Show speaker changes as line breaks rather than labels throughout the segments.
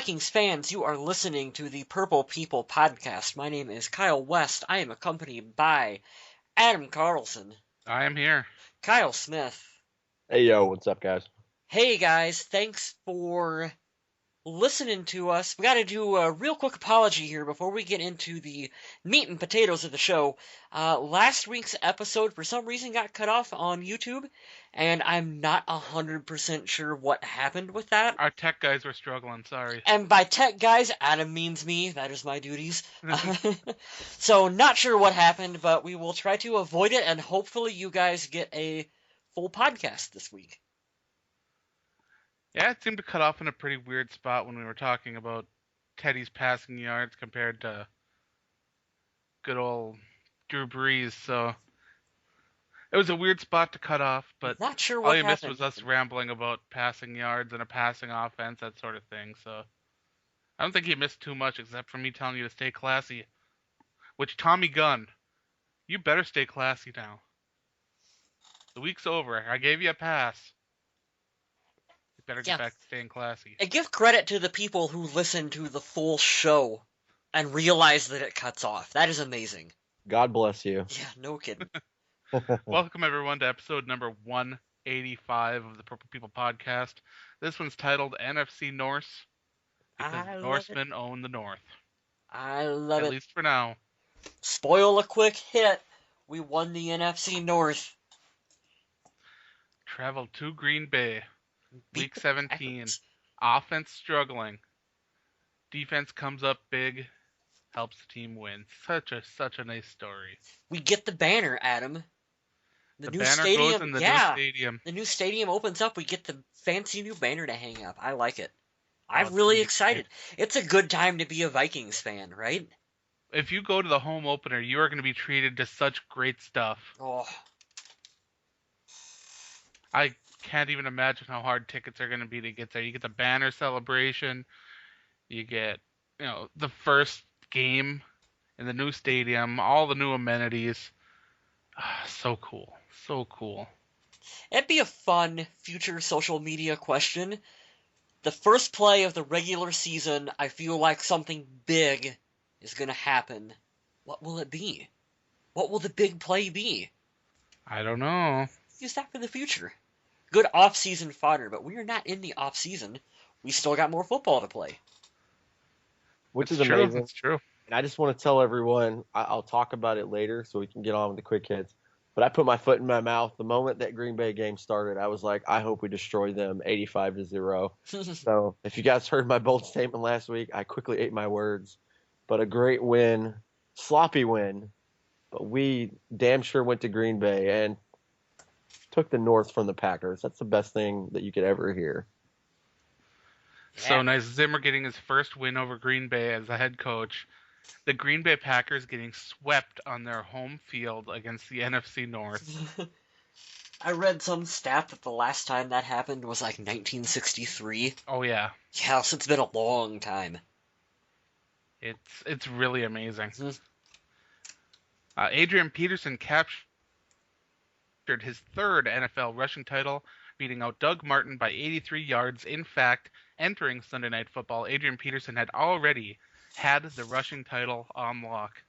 Vikings fans, you are listening to the Purple People podcast. My name is Kyle West. I am accompanied by Adam Carlson,
I am here.
Kyle Smith.
Hey, yo, what's up, guys?
Hey guys, thanks for listening to us. We got to do a real quick apology here before we get into the meat and potatoes of the show. Last week's episode, for some reason, got cut off on YouTube, and I'm not 100% sure what happened with that.
Our tech guys were struggling, sorry.
And by tech guys, Adam means me. That is my duties. So not sure what happened, but we will try to avoid it, and hopefully you guys get a full podcast this week.
Yeah, it seemed to cut off in a pretty weird spot when we were talking about Teddy's passing yards compared to good old Drew Brees, so it was a weird spot to cut off, but
Not sure
all
what
you missed
happened.
was us rambling about passing yards and a passing offense, that sort of thing, so I don't think you missed too much except for me telling you to stay classy. Which, Tommy Gunn, you better stay classy now. The week's over. I gave you a pass. You better get back to staying classy.
And give credit to the people who listen to the full show and realize that it cuts off. That is amazing.
God bless you.
Yeah, no kidding.
Welcome, everyone, to episode number 185 of the Purple People podcast. This one's titled NFC Norse, because Norsemen own the North.
I love it.
At least for now.
Spoil a quick hit. We won the NFC North.
Traveled to Green Bay.
Beat
Week
the
17.
Packers.
Offense struggling. Defense comes up big. Helps the team win. Such a nice story.
We get the banner, Adam.
The
new
banner
stadium,
goes in the
yeah,
new stadium.
The new stadium opens up. We get the fancy new banner to hang up. I like it. I'm
it's
really
gonna be
excited. It's a good time to be a Vikings fan, right?
If you go to the home opener, you are going to be treated to such great stuff.
Oh,
I can't even imagine how hard tickets are going to be to get there. You get the banner celebration. You get, the first game in the new stadium, all the new amenities. So cool. So cool.
it'd be a fun future social media question. The first play of the regular season, I feel like something big is going to happen. What will it be? What will the big play be?
I don't know.
Use that for the future. Good off-season fodder, but we are not in the off-season. We still got more football to play.
Which is
It's true.
amazing.
It's true.
And I just want to tell everyone, I'll talk about it later so we can get on with the quick hits. But I put my foot in my mouth the moment that Green Bay game started. I was like, I hope we destroy them 85-0. So if you guys heard my bold statement last week, I quickly ate my words. But a great win, sloppy win. But we damn sure went to Green Bay and took the North from the Packers. That's the best thing that you could ever hear.
So nice. Zimmer getting his first win over Green Bay as the head coach. The Green Bay Packers getting swept on their home field against the NFC North.
I read some stat that the last time that happened was like 1963.
Oh, yeah.
Yeah, so it's been a long time.
It's really amazing.
Mhm.
Adrian Peterson captured his third NFL rushing title, beating out Doug Martin by 83 yards. In fact, entering Sunday Night Football, Adrian Peterson had already had the rushing title on lock.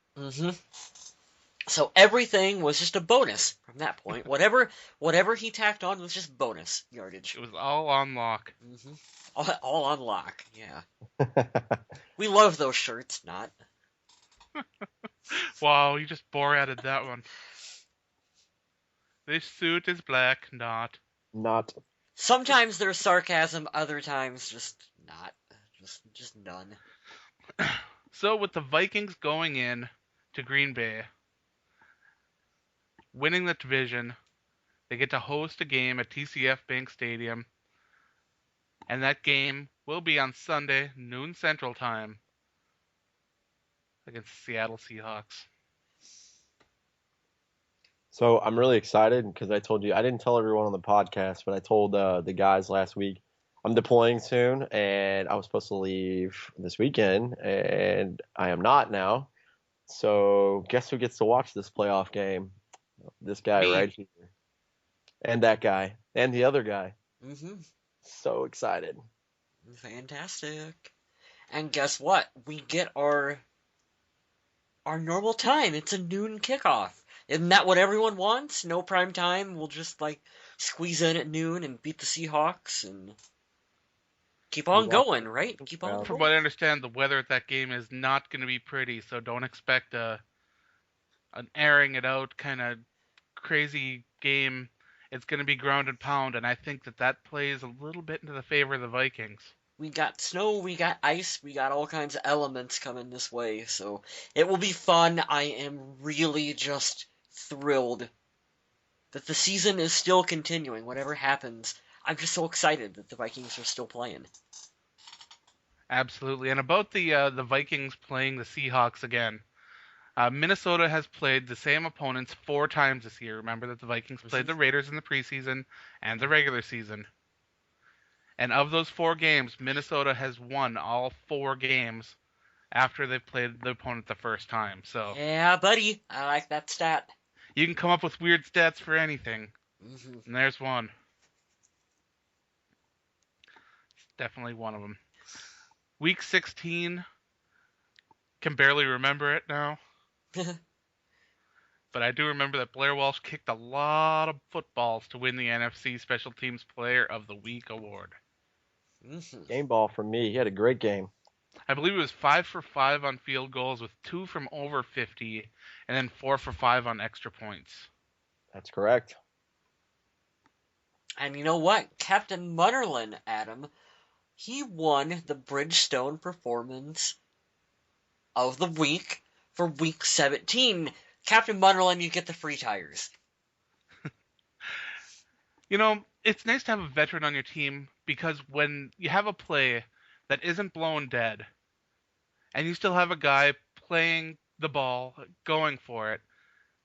So everything was just a bonus from that point. Whatever he tacked on was just bonus yardage.
It was all on lock.
All on lock, yeah. We love those shirts, not.
Wow, you just bore-added that one. This suit is black, not.
Not.
Sometimes there's sarcasm, other times just not. Just none.
So with the Vikings going in to Green Bay, winning the division, they get to host a game at TCF Bank Stadium, and that game will be on Sunday, noon Central Time, against the Seattle Seahawks.
So I'm really excited because I told you, I didn't tell everyone on the podcast, but I told the guys last week, I'm deploying soon, and I was supposed to leave this weekend, and I am not now. So guess who gets to watch this playoff game? This guy
Me.
right here. And that guy. And the other guy.
Mm-hmm.
So excited.
Fantastic. And guess what? We get our normal time. It's a noon kickoff. Isn't that what everyone wants? No prime time. We'll just like squeeze in at noon and beat the Seahawks and keep
We
on
watch
going, right?
the
Keep on
Browns.
From
going.
what I understand, the weather at that game is not going to be pretty, so don't expect an airing it out kind of crazy game. It's going to be ground and pound, and I think that plays a little bit into the favor of the Vikings.
We got snow, we got ice, we got all kinds of elements coming this way, so it will be fun. I am really just thrilled that the season is still continuing, whatever happens. I'm just so excited that the Vikings are still playing.
Absolutely. And about the Vikings playing the Seahawks again, Minnesota has played the same opponents 4 times this year. Remember that the Vikings played the Raiders in the preseason and the regular season. And of those 4 games, Minnesota has won all 4 games after they've played the opponent the first time. So
Yeah, buddy, I like that stat.
you can come up with weird stats for anything.
Mm-hmm.
And there's one. It's definitely one of them. Week 16, can barely remember it now. But I do remember that Blair Walsh kicked a lot of footballs to win the NFC Special Teams Player of the Week award.
Mm-hmm.
Game ball from me. He had a great game.
I believe it was 5 for 5 on field goals with 2 from over 50, and then 4 for 5 on extra points.
That's correct.
And you know what? Captain Munnerlyn, Adam, he won the Bridgestone Performance of the Week for Week 17. Captain Munnerlyn, you get the free tires.
You know, it's nice to have a veteran on your team because when you have a play that isn't blown dead, and you still have a guy playing the ball, going for it,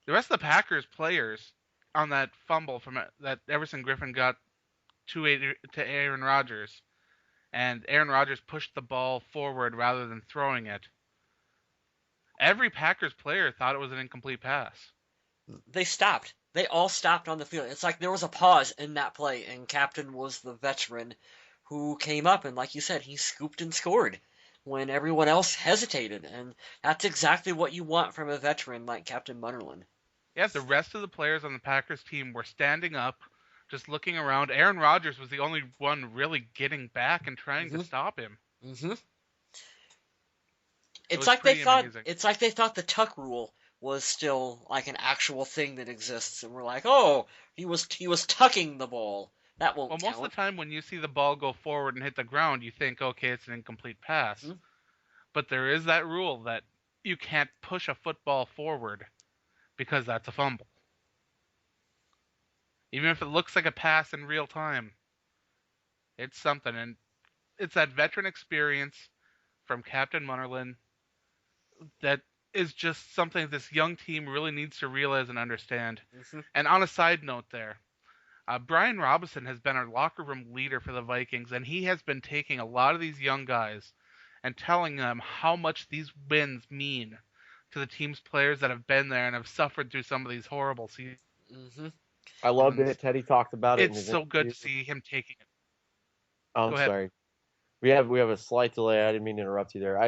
the rest of the Packers players on that fumble that Everson Griffin got to Aaron Rodgers, and Aaron Rodgers pushed the ball forward rather than throwing it. Every Packers player thought it was an incomplete pass.
They stopped. They all stopped on the field. It's like there was a pause in that play, and Captain was the veteran who came up, and like you said, he scooped and scored when everyone else hesitated, and that's exactly what you want from a veteran like Captain Munnerlyn.
Yeah, the rest of the players on the Packers team were standing up, just looking around. Aaron Rodgers was the only one really getting back and trying to stop him.
Mm-hmm.
It was pretty amazing.
It's like they thought the tuck rule was still like an actual thing that exists, and we're like, oh, he was tucking the ball. That won't
Well,
count.
most of the time when you see the ball go forward and hit the ground, you think, okay, it's an incomplete pass.
Mhm.
But there is that rule that you can't push a football forward because that's a fumble. Even if it looks like a pass in real time, it's something. And it's that veteran experience from Captain Munnerlyn that is just something this young team really needs to realize and understand.
Mhm.
And on a side note there, Brian Robinson has been our locker room leader for the Vikings, and he has been taking a lot of these young guys and telling them how much these wins mean to the team's players that have been there and have suffered through some of these horrible seasons.
Mm-hmm.
I loved it. Teddy talked about it in
It's
his
so good
interview.
to see him taking it.
Oh,
Go
I'm
ahead.
sorry. We have a slight delay. I didn't mean to interrupt you there.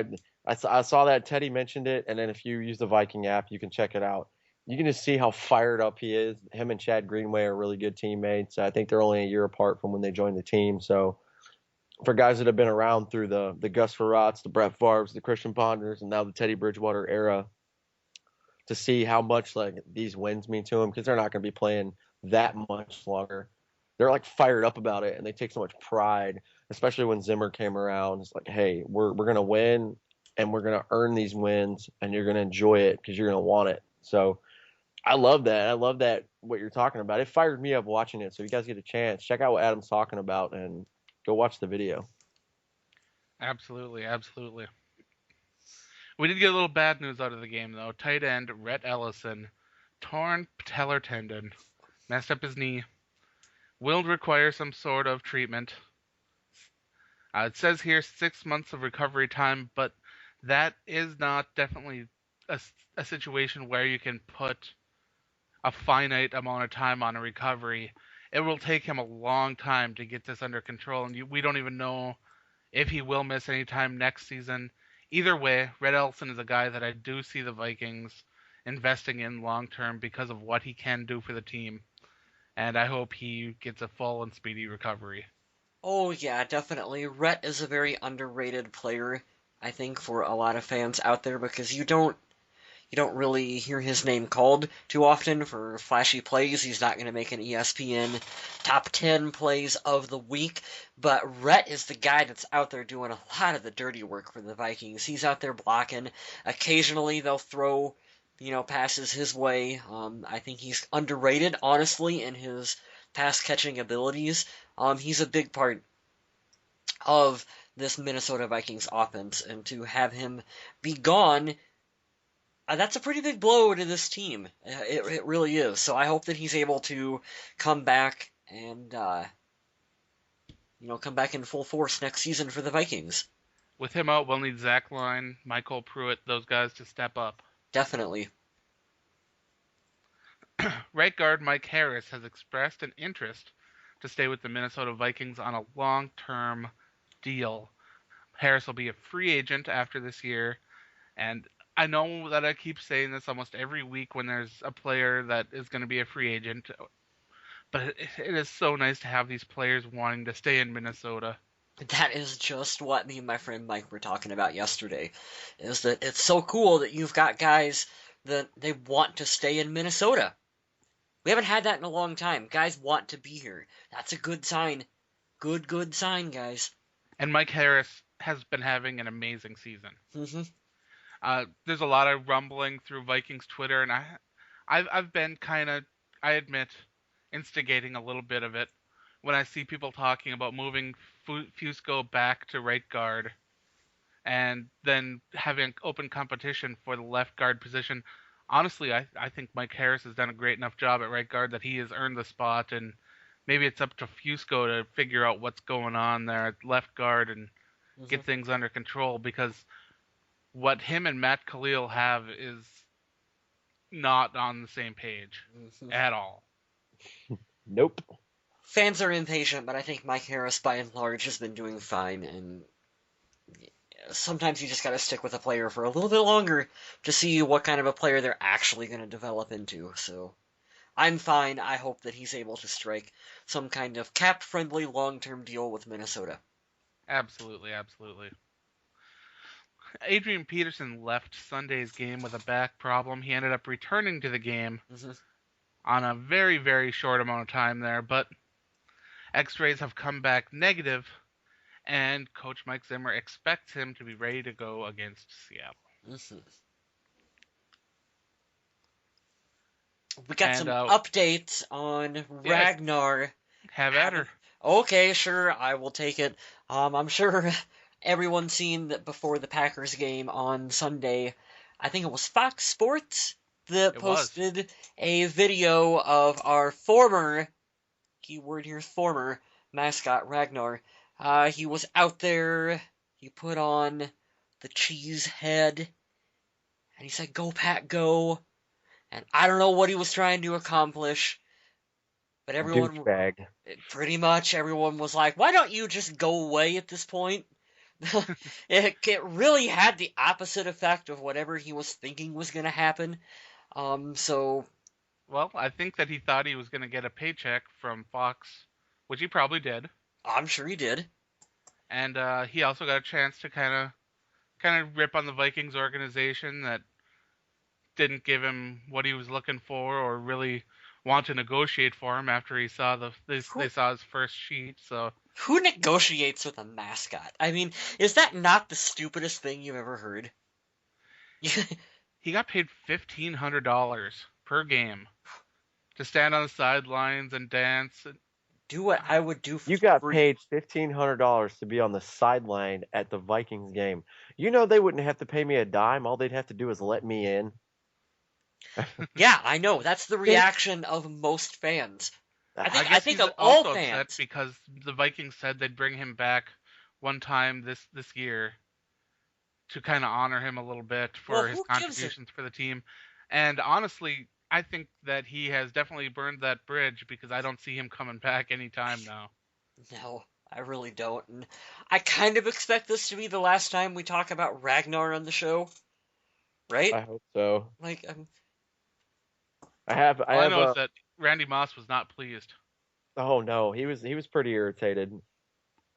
I saw that Teddy mentioned it, and then if you use the Viking app, you can check it out. You can just see how fired up he is. Him and Chad Greenway are really good teammates. I think they're only a year apart from when they joined the team. So for guys that have been around through the Gus Frerots, the Brett Favres, the Christian Ponders, and now the Teddy Bridgewater era, to see how much like these wins mean to them because they're not going to be playing that much longer. They're like fired up about it, and they take so much pride, especially when Zimmer came around. It's like, hey, we're gonna win, and we're gonna earn these wins, and you're gonna enjoy it because you're gonna want it. So I love that. I love that what you're talking about. It fired me up watching it. So if you guys get a chance, check out what Adam's talking about and go watch the video.
Absolutely, absolutely. We did get a little bad news out of the game, though. Tight end Rhett Ellison, torn patellar tendon, messed up his knee, will require some sort of treatment. It says here 6 months of recovery time, but that is not definitely a situation where you can put a finite amount of time on a recovery. It will take him a long time to get this under control, and we don't even know if he will miss any time next season. Either way, Red Elson is a guy that I do see the Vikings investing in long term because of what he can do for the team, and I hope he gets a full and speedy recovery.
Oh yeah, definitely. Rhett is a very underrated player, I think, for a lot of fans out there because you don't really hear his name called too often for flashy plays. He's not going to make an ESPN top 10 plays of the week, but Rhett is the guy that's out there doing a lot of the dirty work for the Vikings. He's out there blocking. Occasionally they'll throw, passes his way. I think he's underrated, honestly, in his pass catching abilities. He's a big part of this Minnesota Vikings offense, and to have him be gone, that's a pretty big blow to this team. It really is. So I hope that he's able to come back and come back in full force next season for the Vikings.
With him out, we'll need Zach Line, Michael Pruitt, those guys to step up.
Definitely.
Right guard Mike Harris has expressed an interest to stay with the Minnesota Vikings on a long-term deal. Harris will be a free agent after this year, and I know that I keep saying this almost every week when there's a player that is going to be a free agent, but it is so nice to have these players wanting to stay in Minnesota.
That is just what me and my friend Mike were talking about yesterday. Is that it's so cool that you've got guys that they want to stay in Minnesota. We haven't had that in a long time. Guys want to be here. That's a good sign. Good sign, guys.
And Mike Harris has been having an amazing season.
Mm-hmm.
There's a lot of rumbling through Vikings Twitter, and I've been kind of, I admit, instigating a little bit of it when I see people talking about moving Fusco back to right guard and then having open competition for the left guard position. Honestly, I think Mike Harris has done a great enough job at right guard that he has earned the spot, and maybe it's up to Fusco to figure out what's going on there at left guard and
Mm-hmm.
get things under control, because what him and Matt Khalil have is not on the same page
Mm-hmm.
at all.
Nope.
Fans are impatient, but I think Mike Harris, by and large, has been doing fine. And sometimes you just got to stick with a player for a little bit longer to see what kind of a player they're actually going to develop into. So I'm fine. I hope that he's able to strike some kind of cap-friendly long-term deal with Minnesota.
Absolutely, absolutely. Adrian Peterson left Sunday's game with a back problem. He ended up returning to the game
Mm-hmm.
on a very, very short amount of time there, but X-rays have come back negative, and Coach Mike Zimmer expects him to be ready to go against Seattle.
Mm-hmm. We got some
And
updates on Ragnar.
have at her.
Okay, sure, I will take it. I'm sure everyone's seen that before the Packers game on Sunday. I think it was Fox Sports that
It was.
posted a video of our former, keyword here, former mascot Ragnar. He was out there. He put on the cheese head, and he said, "Go Pack, go." And I don't know what he was trying to accomplish, but
Douchebag.
pretty much everyone was like, "Why don't you just go away at this point?" it really had the opposite effect of whatever he was thinking was going to happen. So
Well, I think that he thought he was going to get a paycheck from Fox, which he probably did,
I'm sure he did.
and he also got a chance to kind of rip on the Vikings organization that didn't give him what he was looking for or really want to negotiate for him after he saw they saw his first sheet. So
Who negotiates with a mascot? I mean, is that not the stupidest thing you've ever heard?
he got paid $1,500 per game to stand on the sidelines and dance.
Do what I would do for
You got
free.
paid $1,500 to be on the sideline at the Vikings game. You know they wouldn't have to pay me a dime. All they'd have to do is let me in.
Yeah, I know. That's the reaction of most fans. I
guess
think
he's
of all
also
fans.
upset because the Vikings said they'd bring him back one time this year to kind of honor him a little bit for
Well,
his
who gives
contributions for the team. And honestly, I think that he has definitely burned that bridge because I don't see him coming back anytime now.
No. I really don't. And I kind of expect this to be the last time we talk about Ragnar on the show, right?
I hope so.
Like,
I
All I
have
know is
a.
that Randy Moss was not pleased.
Oh no, he was pretty irritated,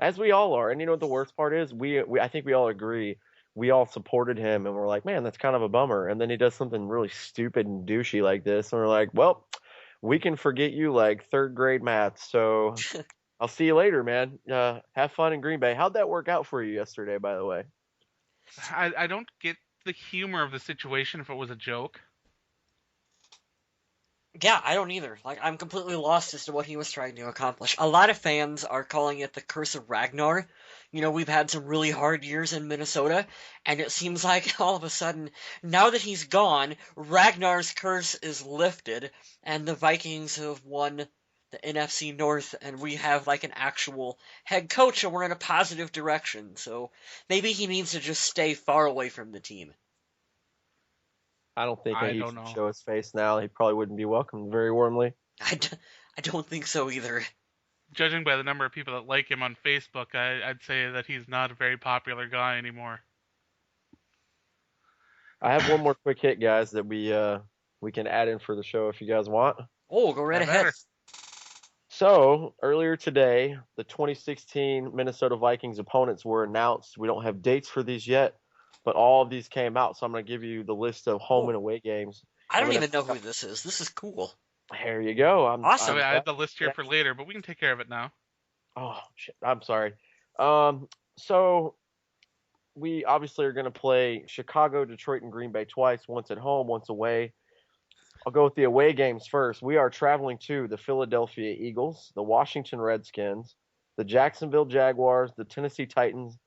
as we all are. And you know what the worst part is? We I think we all agree. We all supported him, and we're like, man, that's kind of a bummer. And then he does something really stupid and douchey like this, and we're like, well, we can forget you like third grade math. So I'll see you later, man. Have fun in Green Bay. How'd that work out for you yesterday, by the way?
I don't get the humor of the situation if it was a joke.
yeah, I don't either. Like, I'm completely lost as to what he was trying to accomplish. A lot of fans are calling it the curse of Ragnar. You know, we've had some really hard years in Minnesota, and it seems like all of a sudden, now that he's gone, Ragnar's curse is lifted, and the Vikings have won the NFC North, and we have like an actual head coach, and we're in a positive direction. So maybe he needs to just stay far away from the team.
I don't think
I
he
don't
should
know.
show his face now. He probably wouldn't be welcomed very warmly.
I don't think so either.
Judging by the number of people that like him on Facebook, I'd say that he's not a very popular guy anymore.
I have one more quick hit, guys, that we can add in for the show if you guys want.
Oh, go right
That
ahead.
matters.
So earlier today, the 2016 Minnesota Vikings opponents were announced. We don't have dates for these yet, but all of these came out. So I'm going to give you the list of home
Oh,
and away games.
I
I'm
don't
gonna.
even know who this is. This is cool.
Here you go.
I
Awesome.
mean, I had the list here
Yeah.
for later, but we can take care of it now.
Oh shit. I'm sorry. So we obviously are going to play Chicago, Detroit, and Green Bay twice. Once at home, once away. I'll go with the away games first. We are traveling to the Philadelphia Eagles, the Washington Redskins, the Jacksonville Jaguars, the Tennessee Titans,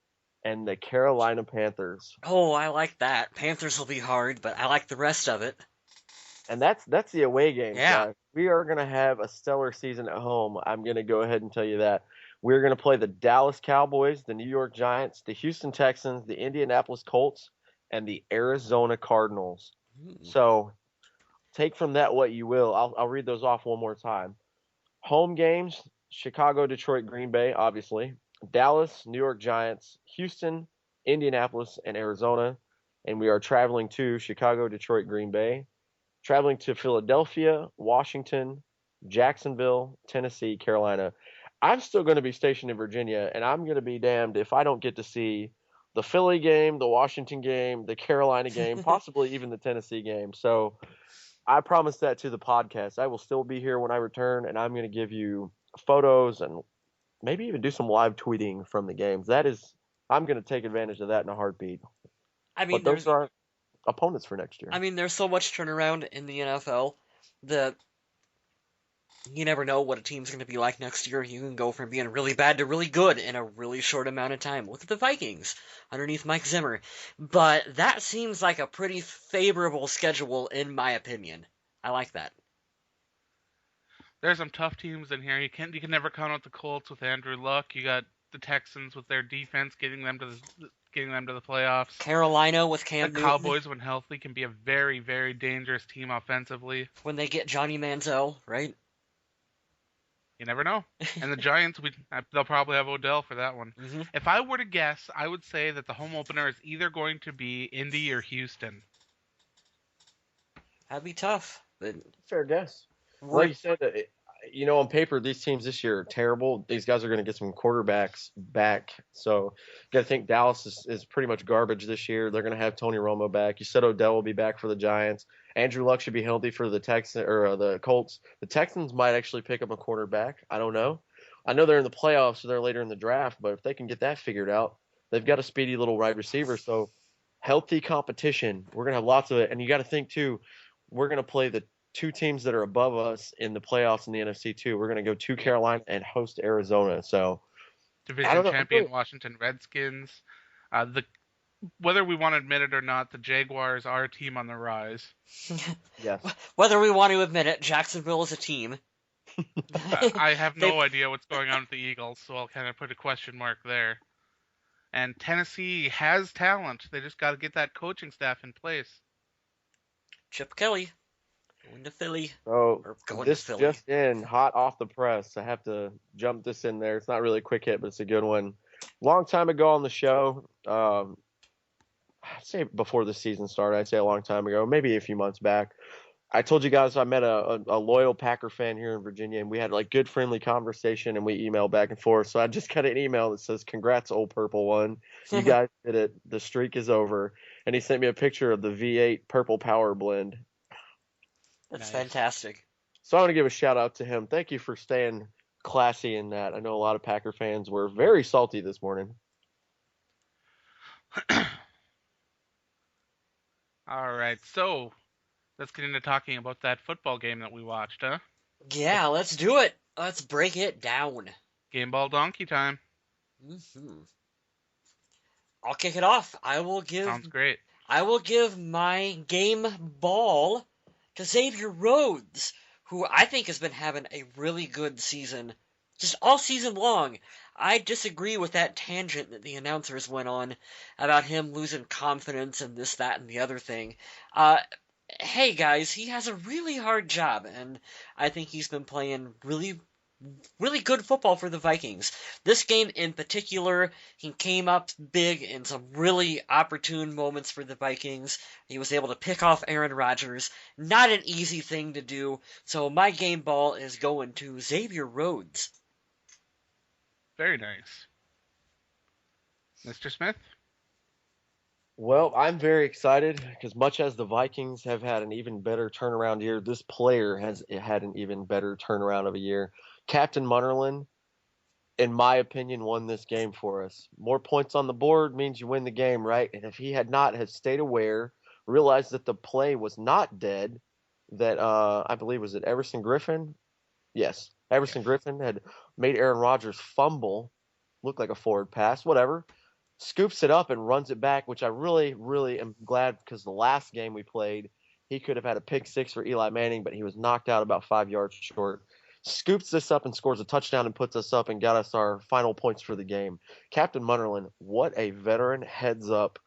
and the Carolina Panthers.
Oh, I like that. Panthers will be hard, but I like the rest of it.
And that's the away games,
Yeah.
guys. We are going to have a stellar season at home. I'm going to go ahead and tell you that. We're going to play the Dallas Cowboys, the New York Giants, the Houston Texans, the Indianapolis Colts, and the Arizona Cardinals.
Hmm.
So take from that what you will. I'll read those off one more time. Home games: Chicago, Detroit, Green Bay, obviously. Dallas, New York Giants, Houston, Indianapolis, and Arizona. And we are traveling to Chicago, Detroit, Green Bay. Traveling to Philadelphia, Washington, Jacksonville, Tennessee, Carolina. I'm still going to be stationed in Virginia, and I'm going to be damned if I don't get to see the Philly game, the Washington game, the Carolina game, possibly even the Tennessee game. So I promise that to the podcast. I will still be here when I return, and I'm going to give you photos and maybe even do some live tweeting from the games. I'm going to take advantage of that in a heartbeat.
I mean,
But those
there's,
are opponents for next year.
I mean, there's so much turnaround in the NFL that you never know what a team's going to be like next year. You can go from being really bad to really good in a really short amount of time. Look at the Vikings underneath Mike Zimmer. But that seems like a pretty favorable schedule, in my opinion. I like that.
There's some tough teams in here. You can never count out the Colts with Andrew Luck. You got the Texans with their defense getting them to the playoffs.
Carolina with
The
Cam Newton
Cowboys, when healthy, can be a very, very dangerous team offensively.
when they get Johnny Manziel, right?
You never know. And the Giants, they'll probably have Odell for that one.
Hmm.
If I were to guess, I would say that the home opener is either going to be Indy or Houston.
That'd be tough. But
Fair guess.
we're
Like you said, on paper, these teams this year are terrible. These guys are going to get some quarterbacks back. So you got to think Dallas is pretty much garbage this year. They're going to have Tony Romo back. You said Odell will be back for the Giants. Andrew Luck should be healthy for the the Colts. The Texans might actually pick up a quarterback. I don't know. I know they're in the playoffs, so they're later in the draft. But if they can get that figured out, they've got a speedy little wide receiver. So healthy competition. We're going to have lots of it. And you got to think too. We're going to play the two teams that are above us in the playoffs in the NFC too. We're going to go to Carolina and host Arizona. So I
Division
don't know.
champion Washington Redskins. Whether we want to admit it or not, the Jaguars are a team on the rise.
Yes.
whether we want to admit it, Jacksonville is a team.
I have
They
no idea what's going on with the Eagles, so I'll kind of put a question mark there. And Tennessee has talent. They just got to get that coaching staff in place.
Chip Kelly. Going to Philly.
So
Or going to
this
Philly.
just in, hot off the press. I have to jump this in there. It's not really a quick hit, but it's a good one. Long time ago on the show, I'd say before the season started. I'd say a long time ago, maybe a few months back. I told you guys I met a loyal Packer fan here in Virginia, and we had like good friendly conversation, and we emailed back and forth. So I just got an email that says, "Congrats, old purple one. You guys did it. The streak is over." And he sent me a picture of the V8 Purple Power Blend.
That's
Nice.
fantastic.
So I want to give a shout out to him. Thank you for staying classy in that. I know a lot of Packer fans were very salty this morning.
All right, so let's get into talking about that football game that we watched, huh?
Yeah, let's do it. Let's break it down.
Game ball donkey time.
hmm I'll kick it off.
Sounds great.
I will give my game ball to Xavier Rhodes, who I think has been having a really good season, just all season long. I disagree with that tangent that the announcers went on about him losing confidence and this, that, and the other thing. Hey guys, he has a really hard job, and I think he's been playing really, really good football for the Vikings. This game in particular, he came up big in some really opportune moments for the Vikings. He was able to pick off Aaron Rodgers. Not an easy thing to do, so my game ball is going to Xavier Rhodes.
Very nice. Mr. Smith?
Well, I'm very excited because much as the Vikings have had an even better turnaround year, this player has had an even better turnaround of a year. Captain Munnerlin, in my opinion, won this game for us. More points on the board means you win the game, right? And if he had not had stayed aware, realized that the play was not dead, that I believe was it Everson Griffin? Yes, Everson Griffin had made Aaron Rodgers fumble, looked like a forward pass, whatever. Scoops it up and runs it back, which I really, really am glad because the last game we played, he could have had a pick six for Eli Manning, but he was knocked out about 5 yards short. Scoops this up and scores a touchdown and puts us up and got us our final points for the game. Captain Munnerlin, what a veteran heads up,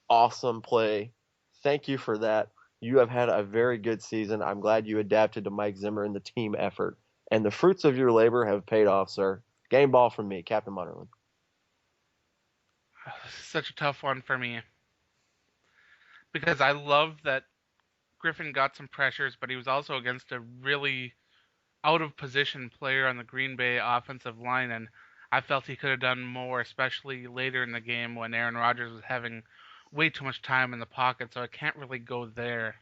awesome play. Thank you for that. You have had a very good season. I'm glad you adapted to Mike Zimmer and the team effort. And the fruits of your labor have paid off, sir. Game ball from me, Captain Munnerlin.
Such a tough one for me. Because I love that Griffin got some pressures, but he was also against a really out of position player on the Green Bay offensive line, and I felt he could have done more, especially later in the game when Aaron Rodgers was having way too much time in the pocket, so I can't really go there.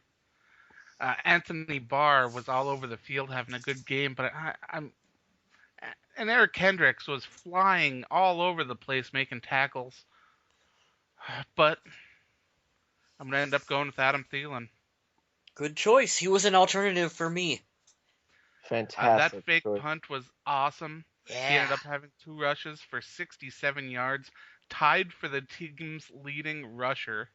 Anthony Barr was all over the field having a good game, but and Eric Kendricks was flying all over the place making tackles. But I'm going to end up going with Adam Thielen.
Good choice. He was an alternative for me.
Fantastic.
That fake
choice.
punt was awesome.
Yeah.
He ended up having 2 rushes for 67 yards, tied for the team's leading rusher.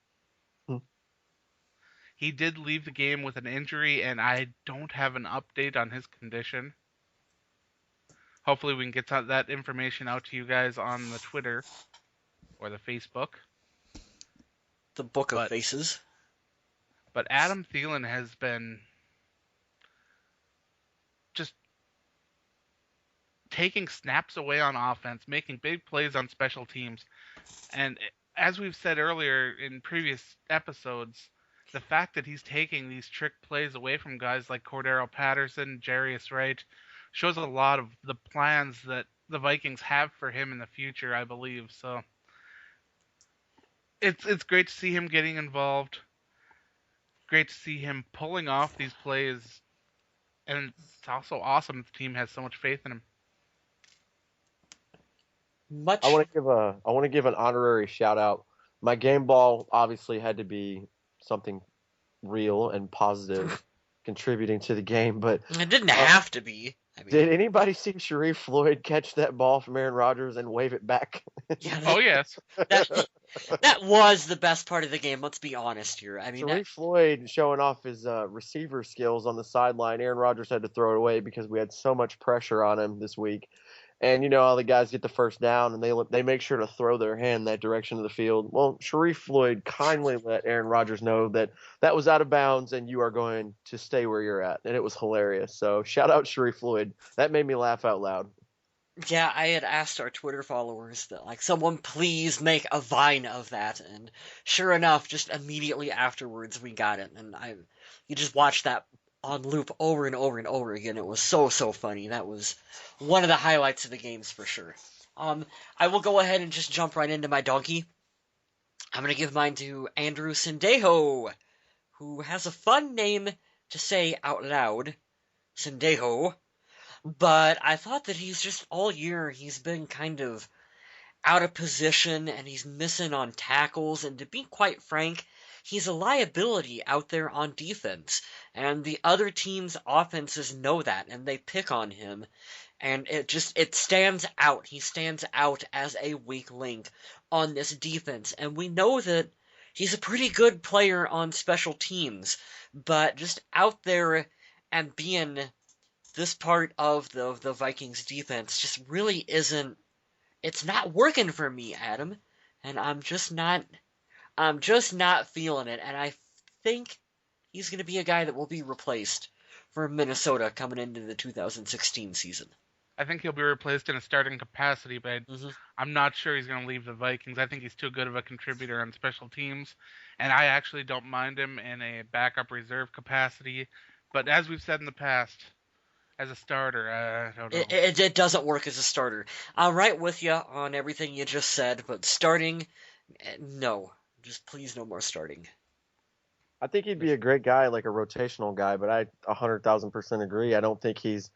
He did leave the game with an injury, and I don't have an update on his condition. Hopefully we can get that information out to you guys on the Twitter or the Facebook.
The Book of Faces.
But Adam Thielen has been just taking snaps away on offense, making big plays on special teams. And as we've said earlier in previous episodes, the fact that he's taking these trick plays away from guys like Cordero Patterson, Jarius Wright, shows a lot of the plans that the Vikings have for him in the future, I believe. So it's great to see him getting involved. Great to see him pulling off these plays. And it's also awesome the team has so much faith in him.
I want to give an honorary shout out. My game ball obviously had to be something real and positive, contributing to the game. But
it didn't have to be. I mean,
did anybody see Sharif Floyd catch that ball from Aaron Rodgers and wave it back?
Yeah,
Oh yes,
that was the best part of the game. Let's be honest here. I mean,
Sharif Floyd showing off his receiver skills on the sideline. Aaron Rodgers had to throw it away because we had so much pressure on him this week. And you know how the guys get the first down and they make sure to throw their hand that direction of the field. Well, Sharif Floyd kindly let Aaron Rodgers know that that was out of bounds and you are going to stay where you're at. And it was hilarious. So shout out Sharif Floyd. That made me laugh out loud.
Yeah, I had asked our Twitter followers that, like, someone please make a Vine of that, and sure enough, just immediately afterwards we got it, and you just watched that on loop over and over and over again. It was so funny. That was one of the highlights of the games for sure. I will go ahead and just jump right into my donkey. I'm gonna give mine to Andrew Sendejo, who has a fun name to say out loud, Sendejo. But I thought that he's just all year he's been kind of out of position and he's missing on tackles. And to be quite frank, he's a liability out there on defense. And the other team's offenses know that and they pick on him. And it stands out. He stands out as a weak link on this defense. And we know that he's a pretty good player on special teams. But just out there and being this part of the Vikings defense just really isn't, it's not working for me, Adam. And I'm just not feeling it. And I think he's going to be a guy that will be replaced for Minnesota coming into the 2016 season.
I think he'll be replaced in a starting capacity, but
Mm-hmm.
I'm not sure he's going to leave the Vikings. I think he's too good of a contributor on special teams, and I actually don't mind him in a backup reserve capacity. But as we've said in the past, as a starter, I don't know.
It doesn't work as a starter. I'm right with you on everything you just said, but starting, no. Just please no more starting.
I think he'd be a great guy, like a rotational guy, but I 100,000% agree. I don't think he's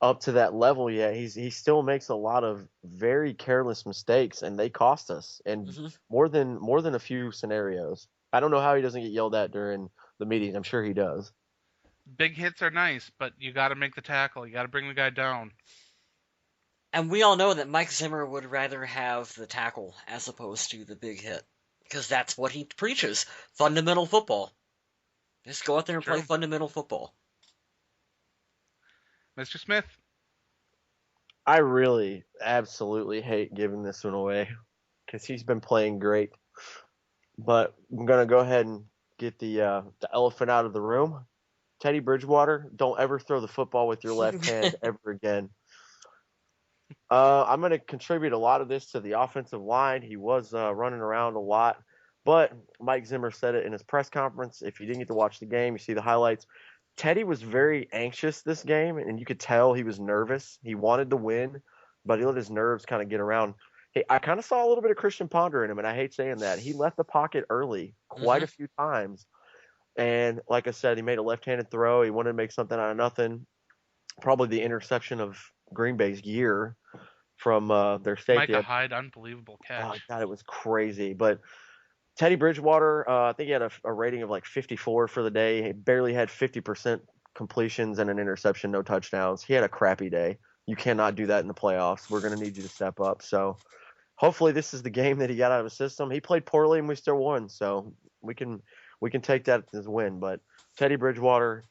up to that level yet. He still makes a lot of very careless mistakes, and they cost us, and
Mm-hmm.
more than a few scenarios. I don't know how he doesn't get yelled at during the meetings. I'm sure he does.
Big hits are nice, but you got to make the tackle. You got to bring the guy down.
And we all know that Mike Zimmer would rather have the tackle as opposed to the big hit. Because that's what he preaches. Fundamental football. Just go out there and play
True.
fundamental football.
Mr. Smith,
I really absolutely hate giving this one away because he's been playing great. But I'm gonna go ahead and get the elephant out of the room. Teddy Bridgewater, don't ever throw the football with your left hand ever again. I'm going to contribute a lot of this to the offensive line. He was running around a lot, but Mike Zimmer said it in his press conference. If you didn't get to watch the game, you see the highlights. Teddy was very anxious this game, and you could tell he was nervous. He wanted to win, but he let his nerves kind of get around. Hey, I kind of saw a little bit of Christian Ponder in him, and I hate saying that. He left the pocket early quite
Mm-hmm.
a few times. And like I said, he made a left-handed throw. He wanted to make something out of nothing. Probably the interception of Green Bay's year from their safety.
Micah Hyde, unbelievable
Oh
catch.
God, it was crazy. But Teddy Bridgewater, I think he had a rating of like 54 for the day. He barely had 50% completions and an interception, no touchdowns. He had a crappy day. You cannot do that in the playoffs. We're going to need you to step up. So hopefully this is the game that he got out of his system. He played poorly and we still won. So we can take that as a win. But Teddy Bridgewater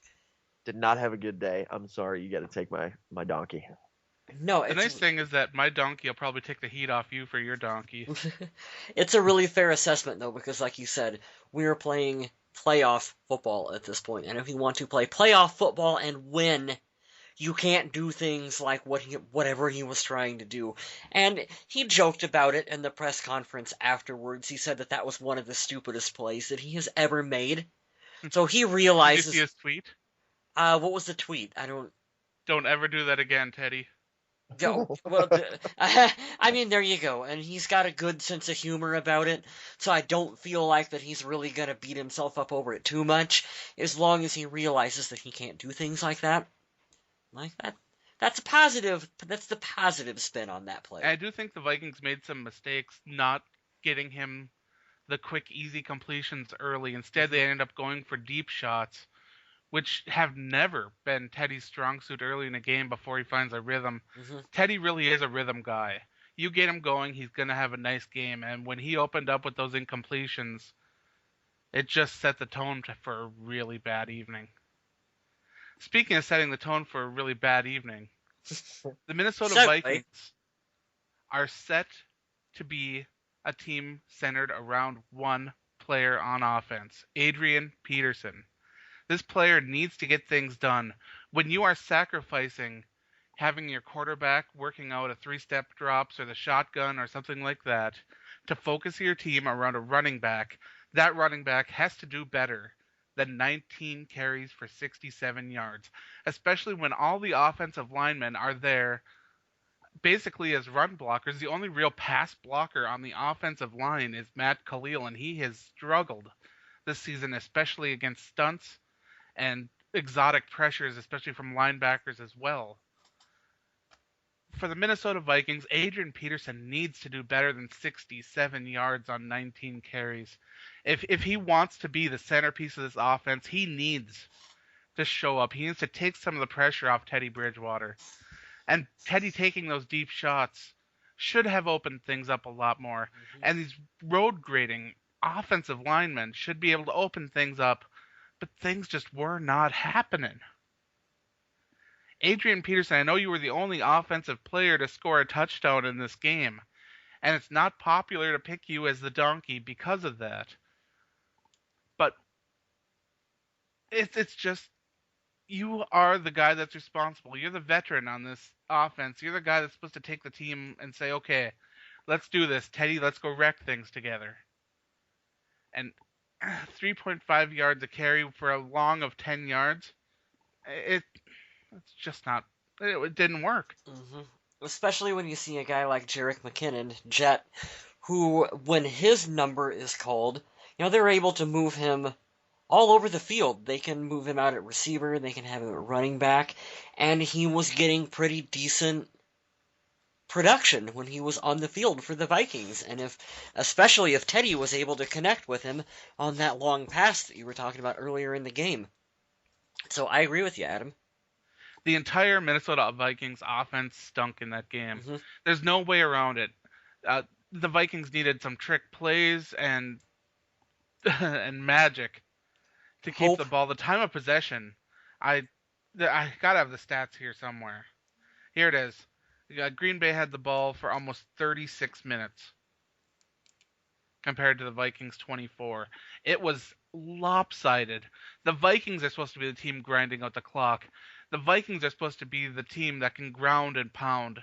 did not have a good day. I'm sorry. You got to take my donkey.
No,
The nice thing is that my donkey will probably take the heat off you for your donkey.
it's a really fair assessment, though, because like you said, we're playing playoff football at this point, and if you want to play playoff football and win, you can't do things like whatever he was trying to do. And he joked about it in the press conference afterwards. He said that that was one of the stupidest plays that he has ever made. So he
Did you see
realizes.
his tweet?
What was the tweet? I don't.
Don't ever do that again, Teddy.
Go. Well, I mean, there you go. And he's got a good sense of humor about it, so I don't feel like that he's really gonna beat himself up over it too much, as long as he realizes that he can't do things like that. Like that. That's a positive. That's the positive spin on that play.
I do think the Vikings made some mistakes not getting him the quick, easy completions early. Instead, they ended up going for deep shots, which have never been Teddy's strong suit early in a game before he finds a rhythm.
Mm-hmm.
Teddy really is a rhythm guy. You get him going, he's going to have a nice game. And when he opened up with those incompletions, it just set the tone for a really bad evening. Speaking of setting the tone for a really bad evening, The Minnesota
Segue.
Vikings are set to be a team centered around one player on offense, Adrian Peterson. This player needs to get things done. When you are sacrificing having your quarterback working out a three-step drops or the shotgun or something like that to focus your team around a running back, that running back has to do better than 19 carries for 67 yards, especially when all the offensive linemen are there basically as run blockers. The only real pass blocker on the offensive line is Matt Khalil, and he has struggled this season, especially against stunts and exotic pressures, especially from linebackers as well. For the Minnesota Vikings, Adrian Peterson needs to do better than 67 yards on 19 carries. If he wants to be the centerpiece of this offense, he needs to show up. He needs to take some of the pressure off Teddy Bridgewater. And Teddy taking those deep shots should have opened things up a lot more. And these road grading offensive linemen should be able to open things up, but things just were not happening. Adrian Peterson, I know you were the only offensive player to score a touchdown in this game, and it's not popular to pick you as the donkey because of that. But it's just you are the guy that's responsible. You're the veteran on this offense. You're the guy that's supposed to take the team and say, okay, let's do this. Teddy, let's go wreck things together. And 3.5 yards a carry for a long of 10 yards, it's just not, it didn't work.
Mm-hmm. Especially when you see a guy like Jerick McKinnon, Jet, who, when his number is called, they're able to move him all over the field. They can move him out at receiver, they can have him at running back, and he was getting pretty decent production when he was on the field for the Vikings. And especially if Teddy was able to connect with him on that long pass that you were talking about earlier in the game. So I agree with you, Adam.
The entire Minnesota Vikings offense stunk in that game.
Mm-hmm.
There's no way around it. The Vikings needed some trick plays and and magic to keep the ball. The time of possession, I gotta have the stats here somewhere. Here it is. Green Bay had the ball for almost 36 minutes compared to the Vikings 24. It was lopsided. The Vikings are supposed to be the team grinding out the clock. The Vikings are supposed to be the team that can ground and pound.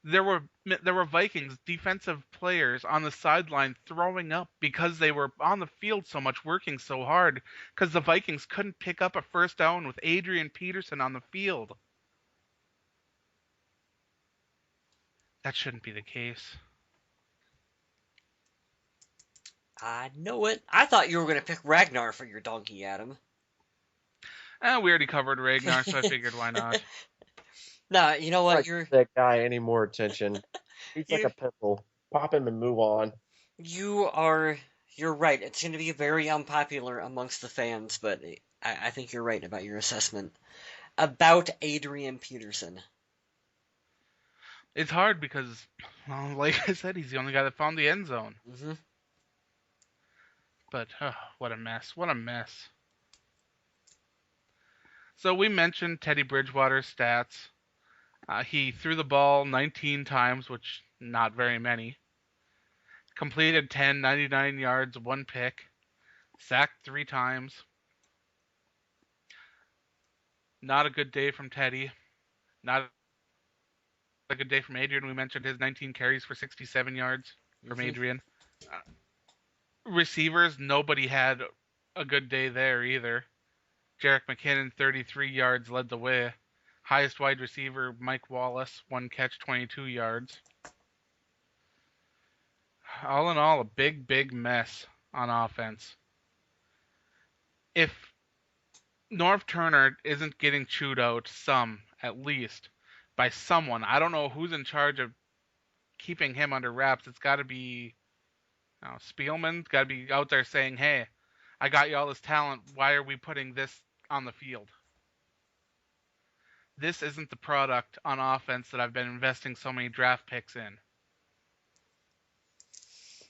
There were Vikings defensive players on the sideline throwing up because they were on the field so much, working so hard, because the Vikings couldn't pick up a first down with Adrian Peterson on the field. That shouldn't be the case.
I know it. I thought you were going to pick Ragnar for your donkey, Adam.
Eh,
We already covered Ragnar, so I figured why not.
Nah, you know what?
Give that guy any more attention. He's like a pimple. Pop him and move on.
You're right. It's going to be very unpopular amongst the fans, but I think you're right about your assessment about Adrian Peterson.
It's hard because, well, like I said, he's the only guy that found the end zone.
Mm-hmm.
But, what a mess. What a mess. So we mentioned Teddy Bridgewater's stats. He threw the ball 19 times, which not very many. Completed 10, 99 yards, 1 pick. Sacked 3 times. Not a good day from Teddy. Not a good day from Adrian. We mentioned his 19 carries for 67 yards from Adrian. Receivers, nobody had a good day there either. Jerick McKinnon, 33 yards, led the way. Highest wide receiver, Mike Wallace, 1 catch, 22 yards. All in all, a big, big mess on offense. If Norv Turner isn't getting chewed out at least, by someone, I don't know who's in charge of keeping him under wraps. It's got to be Spielman. Got to be out there saying, hey, I got you all this talent. Why are we putting this on the field? This isn't the product on offense that I've been investing so many draft picks in.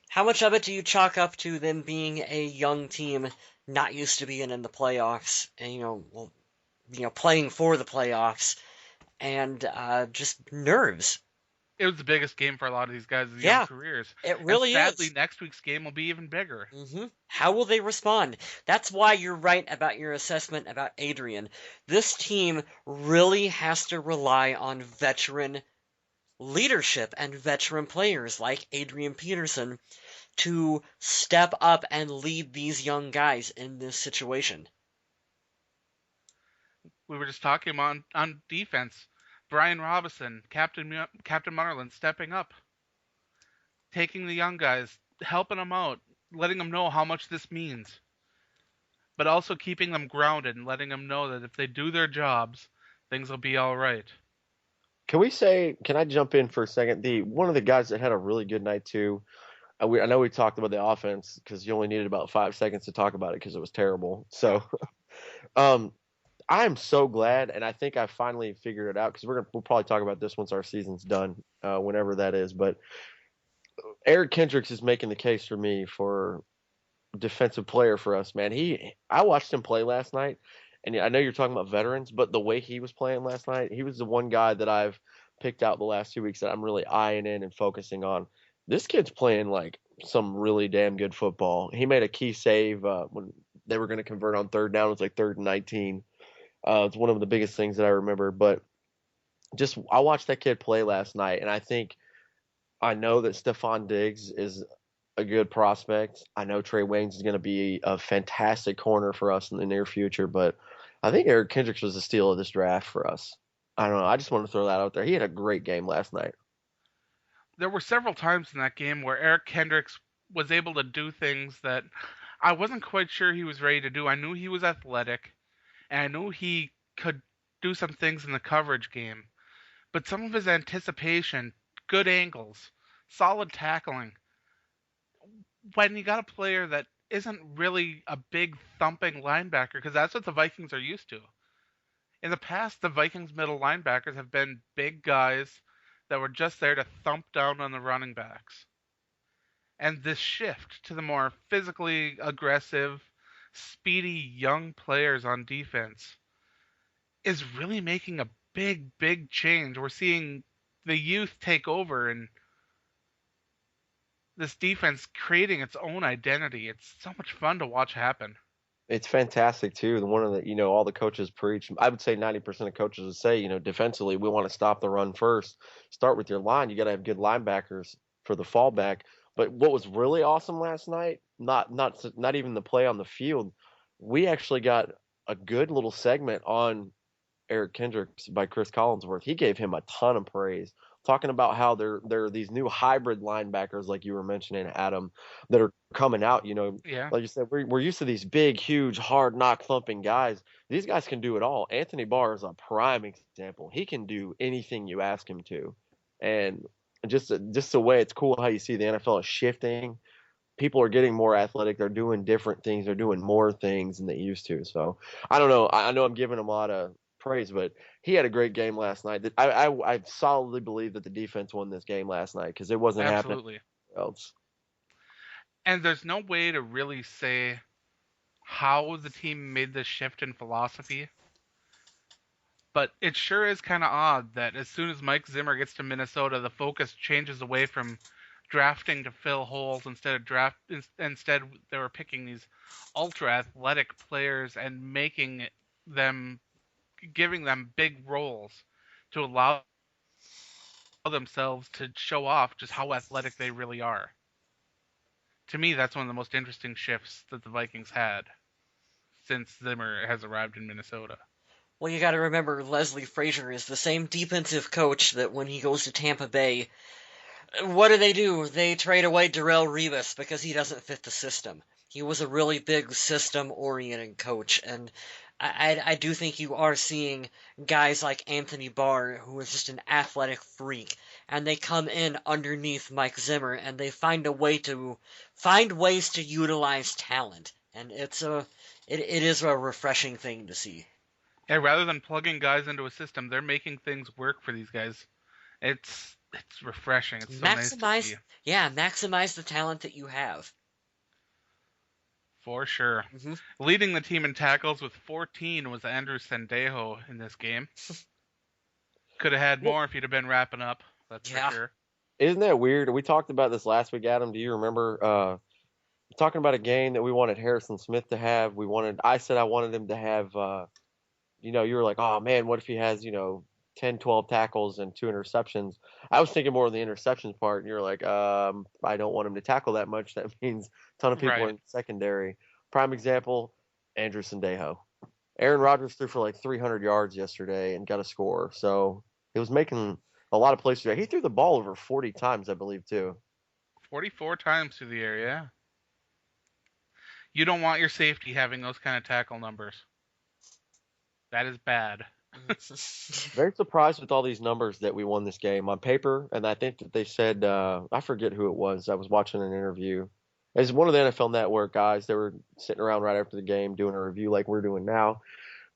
How much of it do you chalk up to them being a young team, not used to being in the playoffs, and playing for the playoffs, and just nerves.
It was the biggest game for a lot of these guys' young
Yeah,
careers.
it
And
really
sadly,
is.
next week's game will be even bigger.
How will they respond? That's why you're right about your assessment about Adrian. This team really has to rely on veteran leadership and veteran players like Adrian Peterson to step up and lead these young guys in this situation.
We were just talking on defense. Brian Robinson, Captain Munnerlyn stepping up, taking the young guys, helping them out, letting them know how much this means, but also keeping them grounded and letting them know that if they do their jobs, things will be all right.
Can I jump in for a second? One of the guys that had a really good night too. I know we talked about the offense because you only needed about 5 seconds to talk about it because it was terrible. So, um, I'm so glad, and I think I finally figured it out because we'll probably talk about this once our season's done, whenever that is. But Eric Kendricks is making the case for me for defensive player for us, man. I watched him play last night, and I know you're talking about veterans, but the way he was playing last night, he was the one guy that I've picked out the last 2 weeks that I'm really eyeing in and focusing on. This kid's playing like some really damn good football. He made a key save when they were going to convert on third down. It was like 3rd and 19. It's one of the biggest things that I remember. But just I watched that kid play last night, and I know that Stephon Diggs is a good prospect. I know Trey Waynes is going to be a fantastic corner for us in the near future, but I think Eric Kendricks was the steal of this draft for us. I don't know. I just want to throw that out there. He had a great game last night.
There were several times in that game where Eric Kendricks was able to do things that I wasn't quite sure he was ready to do. I knew he was athletic, and I knew he could do some things in the coverage game, but some of his anticipation, good angles, solid tackling, when you got a player that isn't really a big thumping linebacker, because that's what the Vikings are used to. In the past, the Vikings middle linebackers have been big guys that were just there to thump down on the running backs. And this shift to the more physically aggressive, speedy young players on defense is really making a big change. We're seeing the youth take over and this defense creating its own identity. It's so much fun to watch happen.
It's fantastic too. The one of the all the coaches preach. I would say 90% of coaches would say defensively we want to stop the run first. Start with your line. You got to have good linebackers for the fallback. But what was really awesome last night, not even the play on the field, we actually got a good little segment on Eric Kendricks by Chris Collinsworth. He gave him a ton of praise, talking about how there are these new hybrid linebackers, like you were mentioning, Adam, that are coming out.
Yeah.
Like you said, we're used to these big, huge, hard knock thumping guys. These guys can do it all. Anthony Barr is a prime example. He can do anything you ask him to, and just the way it's cool how you see the NFL is shifting. People are getting more athletic. They're doing different things. They're doing more things than they used to. So I don't know. I know I'm giving him a lot of praise, but he had a great game last night. I solidly believe that the defense won this game last night because it wasn't happening
Absolutely.
else.
And there's no way to really say how the team made this shift in philosophy, but it sure is kind of odd that as soon as Mike Zimmer gets to Minnesota, the focus changes away from drafting to fill holes instead they were picking these ultra athletic players and making them giving them big roles to allow themselves to show off just how athletic they really are. To me, that's one of the most interesting shifts that the Vikings had since Zimmer has arrived in Minnesota.
Well, you got to remember Leslie Frazier is the same defensive coach that when he goes to Tampa Bay, what do? They trade away Darrell Revis because he doesn't fit the system. He was a really big system-oriented coach, and I do think you are seeing guys like Anthony Barr, who is just an athletic freak, and they come in underneath Mike Zimmer, and they find ways to utilize talent, and it is a refreshing thing to see.
And rather than plugging guys into a system, they're making things work for these guys. It's refreshing. It's so nice to
Maximize,
see.
yeah, maximize the talent that you have.
For sure.
Hmm.
Leading the team in tackles with 14 was Andrew Sendejo in this game. Could have had more if he'd have been wrapping up. That's for
Yeah.
sure.
Isn't that weird? We talked about this last week, Adam. Do you remember talking about a game that we wanted Harrison Smith to have? I said I wanted him to have you were like, "Oh man, what if he has, 10, 12 tackles and 2 interceptions?" I was thinking more of the interceptions part, and you're like, I don't want him to tackle that much. That means a ton of people are
Right.
in secondary. Prime example, Andrew Sendejo. Aaron Rodgers threw for like 300 yards yesterday and got a score. So he was making a lot of plays today. He threw the ball over 40 times, I believe, too.
44 times through the air, yeah. You don't want your safety having those kind of tackle numbers. That is bad.
Very surprised with all these numbers that we won this game on paper, and I think that they said I forget who it was. I was watching an interview. It's one of the NFL Network guys. They were sitting around right after the game doing a review like we're doing now.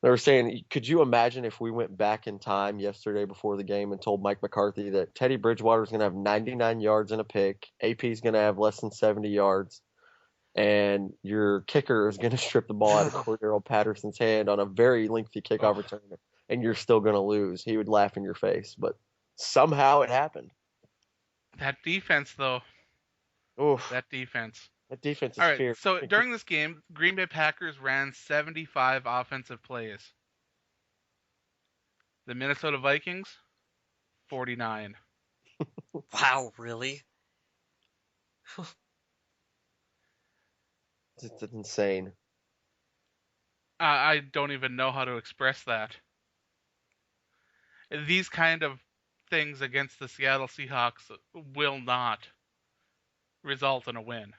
They were saying, could you imagine if we went back in time yesterday before the game and told Mike McCarthy that Teddy Bridgewater is going to have 99 yards and a pick, AP is going to have less than 70 yards, and your kicker is going to strip the ball out of Cordero Patterson's hand on a very lengthy kickoff
Oh,
return, and you're still going to lose? He would laugh in your face, but somehow it happened.
that defense, though.
Oof,
That defense.
that defense
All
is
right,
fierce.
so during this game, Green Bay Packers ran 75 offensive plays. The Minnesota Vikings, 49.
Wow, really?
It's insane.
I don't even know how to express that. These kind of things against the Seattle Seahawks will not result in a win.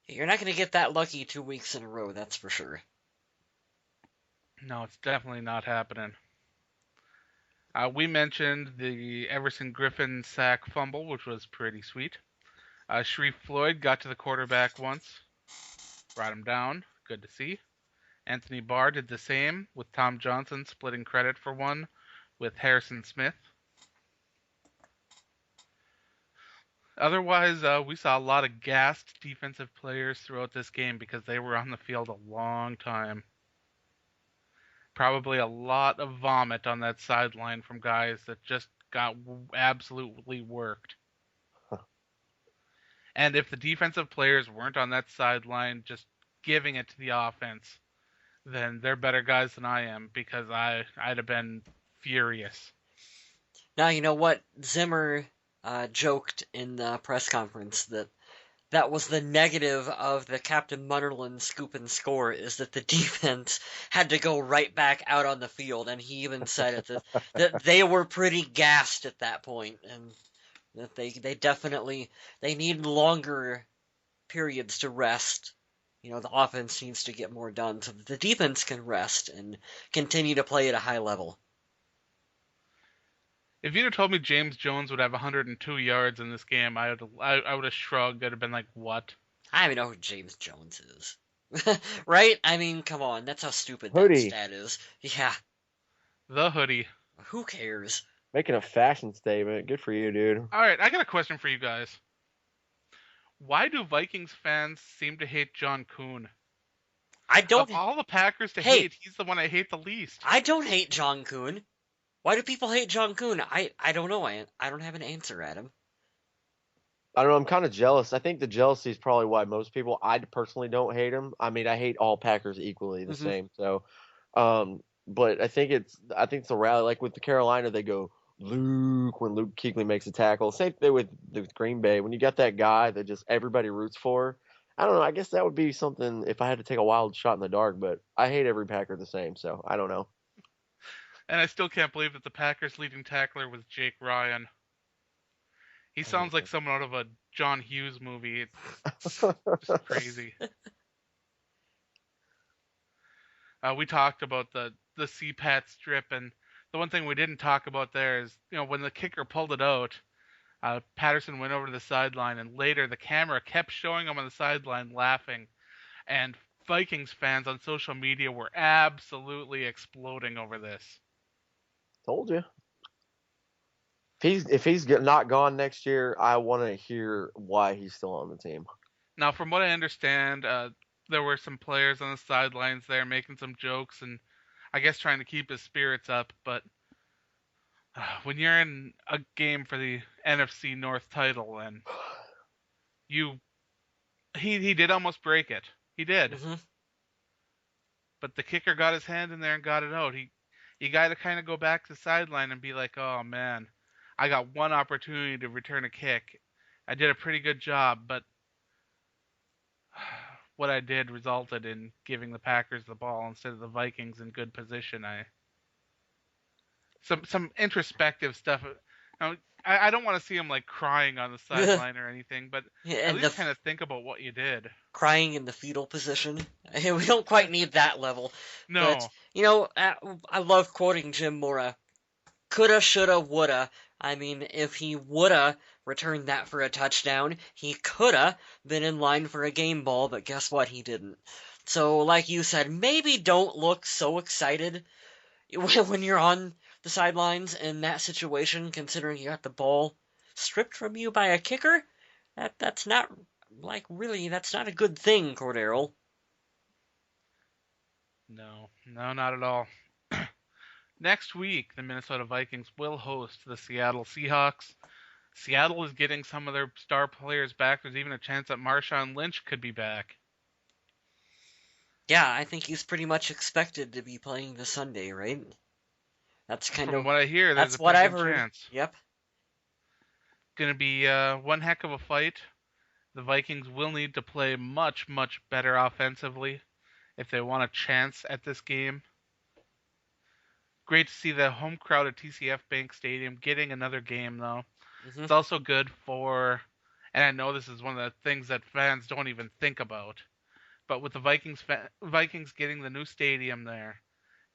You're not going to get that lucky 2 weeks in a row, that's for sure.
No, it's definitely not happening. We mentioned the Everson Griffin sack fumble, which was pretty sweet. Sharif Floyd got to the quarterback once, brought him down. Good to see. Anthony Barr did the same, with Tom Johnson splitting credit for one with Harrison Smith. Otherwise, we saw a lot of gassed defensive players throughout this game because they were on the field a long time. Probably a lot of vomit on that sideline from guys that just got absolutely worked. And if the defensive players weren't on that sideline just giving it to the offense, then they're better guys than I am because I'd have been furious.
Now, you know what? Zimmer joked in the press conference that was the negative of the Captain Munnerlyn scoop and score, is that the defense had to go right back out on the field, and he even said that they were pretty gassed at that point, and that they definitely they need longer periods to rest. The offense needs to get more done so that the defense can rest and continue to play at a high level.
If you'd have told me James Jones would have 102 yards in this game, I would have shrugged. I'd have been like, "What?"
I don't even know who James Jones is. Right? I mean, come on, that's how stupid that
Hoodie
stat is. Yeah,
The hoodie.
who cares?
making a fashion statement. Good for you, dude.
All right, I got a question for you guys. Why do Vikings fans seem to hate John Kuhn?
I don't.
Of all the Packers to
Hey.
hate, he's the one I hate the least.
I don't hate John Kuhn. Why do people hate John Kuhn? I don't know. I don't have an answer, Adam.
I don't know. I'm kind of jealous. I think the jealousy is probably why most people. I personally don't hate him. I mean, I hate all Packers equally the
Mhm.
same. So, but I think it's a rally. Like with the Carolina, they go Luke when Luke Kuechly makes a tackle. Same thing with Green Bay. When you got that guy that just everybody roots for. I don't know. I guess that would be something if I had to take a wild shot in the dark. But I hate every Packer the same. So I don't know.
And I still can't believe that the Packers' leading tackler was Jake Ryan. He sounds like someone out of a John Hughes movie. It's just crazy. We talked about the CPAT strip, and the one thing we didn't talk about there is, when the kicker pulled it out, Patterson went over to the sideline, and later the camera kept showing him on the sideline laughing, and Vikings fans on social media were absolutely exploding over this.
Told you. If he's not gone next year, I want to hear why he's still on the team.
Now, from what I understand, there were some players on the sidelines there making some jokes and I guess trying to keep his spirits up, but when you're in a game for the NFC North title and you he did almost break it. He did.
Hmm.
But the kicker got his hand in there and got it out. You got to kind of go back to the sideline and be like, "Oh man, I got one opportunity to return a kick. I did a pretty good job, but what I did resulted in giving the Packers the ball instead of the Vikings in good position." Some introspective stuff. Now, I don't want to see him like crying on the sideline or anything, but at
And
least kind of think about what you did.
crying in the fetal position. We don't quite need that level. But,
No,
I love quoting Jim Mora. Coulda, shoulda, woulda. I mean, if he woulda returned that for a touchdown, he coulda been in line for a game ball, but guess what? He didn't. So, like you said, maybe don't look so excited when you're on the sidelines in that situation, considering you got the ball stripped from you by a kicker. That's not really that's not a good thing, Cordero.
no, not at all. Next week, the Minnesota Vikings will host the Seattle Seahawks. Seattle is getting some of their star players back. There's even a chance that Marshawn Lynch could be back.
Yeah, I think he's pretty much expected to be playing this Sunday, right? That's kind
From
of
what I hear, there's
that's
a
what
pretty
I've
good
heard.
chance.
Yep.
Going to be one heck of a fight. The Vikings will need to play much, much better offensively if they want a chance at this game. Great to see the home crowd at TCF Bank Stadium getting another game, though.
Hmm.
It's also good for, and I know this is one of the things that fans don't even think about, but with the Vikings getting the new stadium there,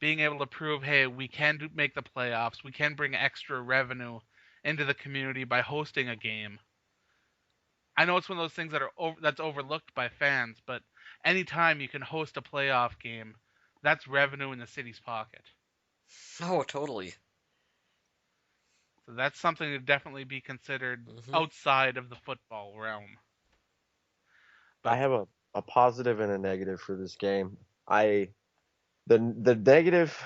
being able to prove, hey, we can make the playoffs, we can bring extra revenue into the community by hosting a game. I know it's one of those things that's overlooked by fans, but anytime you can host a playoff game, that's revenue in the city's pocket.
Oh, totally.
So that's something to definitely be considered
Hmm.
outside of the football realm.
I
But
have a positive and a negative for this game. I the negative,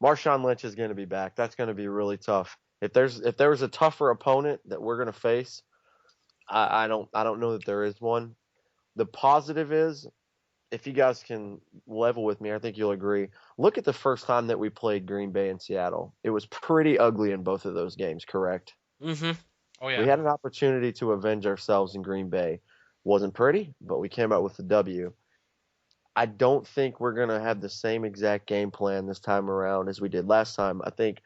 Marshawn Lynch is going to be back. That's going to be really tough. If there was a tougher opponent that we're going to face, I don't know that there is one. The positive is, if you guys can level with me, I think you'll agree. Look at the first time that we played Green Bay and Seattle. It was pretty ugly in both of those games, correct?
Hmm.
oh
We
yeah,
had an opportunity to avenge ourselves in Green Bay. Wasn't pretty, but we came out with the W. I don't think we're going to have the same exact game plan this time around as we did last time. I think